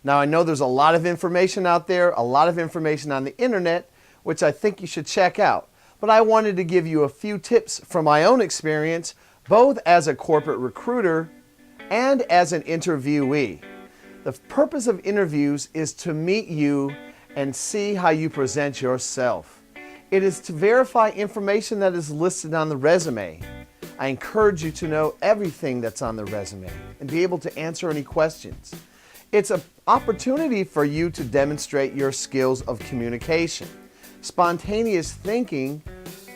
Now, I know there's a lot of information out there, a lot of information on the internet, which I think you should check out. But I wanted to give you a few tips from my own experience, both as a corporate recruiter and as an interviewee. The purpose of interviews is to meet you and see how you present yourself. It is to verify information that is listed on the resume. I encourage you to know everything that's on the resume and be able to answer any questions. It's an opportunity for you to demonstrate your skills of communication, spontaneous thinking,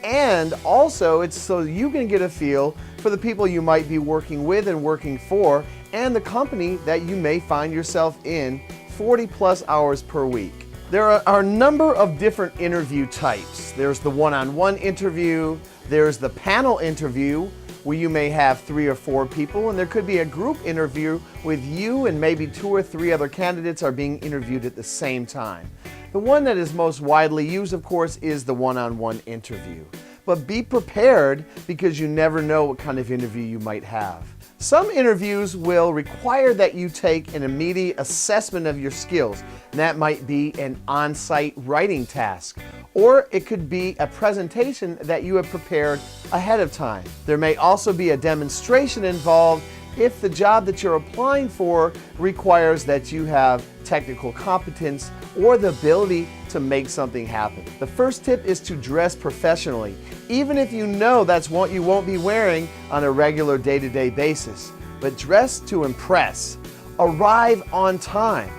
and also it's so you can get a feel for the people you might be working with and working for and the company that you may find yourself in 40+ hours per week. There are a number of different interview types. There's the one-on-one interview, there's the panel interview where you may have 3 or 4 people, and there could be a group interview with you and maybe 2 or 3 other candidates are being interviewed at the same time. The one that is most widely used, of course, is the one-on-one interview. But be prepared because you never know what kind of interview you might have. Some interviews will require that you take an immediate assessment of your skills. And that might be an on-site writing task, or it could be a presentation that you have prepared ahead of time. There may also be a demonstration involved if the job that you're applying for requires that you have technical competence or the ability to make something happen. The first tip is to dress professionally, even if you know that's what you won't be wearing on a regular day-to-day basis. But dress to impress. Arrive on time.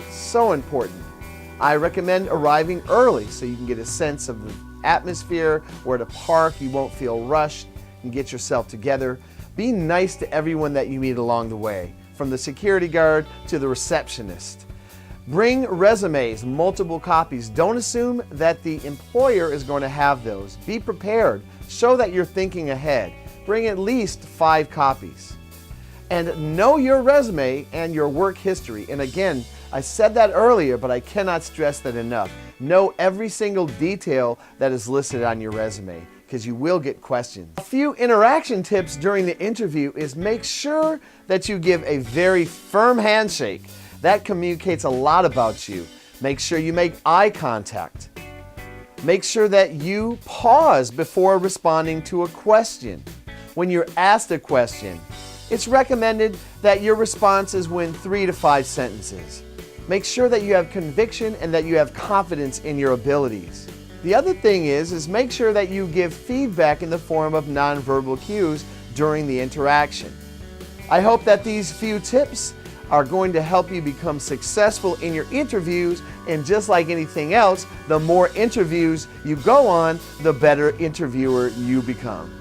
So important. I recommend arriving early so you can get a sense of the atmosphere, where to park, you won't feel rushed, and get yourself together. Be nice to everyone that you meet along the way, from the security guard to the receptionist. Bring resumes, multiple copies. Don't assume that the employer is going to have those. Be prepared. Show that you're thinking ahead. Bring at least 5 copies. And know your resume and your work history. And again, I said that earlier, but I cannot stress that enough. Know every single detail that is listed on your resume, because you will get questions. A few interaction tips during the interview is make sure that you give a very firm handshake. That communicates a lot about you. Make sure you make eye contact. Make sure that you pause before responding to a question. When you're asked a question, it's recommended that your response is within 3 to 5 sentences. Make sure that you have conviction and that you have confidence in your abilities. The other thing is make sure that you give feedback in the form of nonverbal cues during the interaction. I hope that these few tips are going to help you become successful in your interviews, and just like anything else, the more interviews you go on, the better interviewer you become.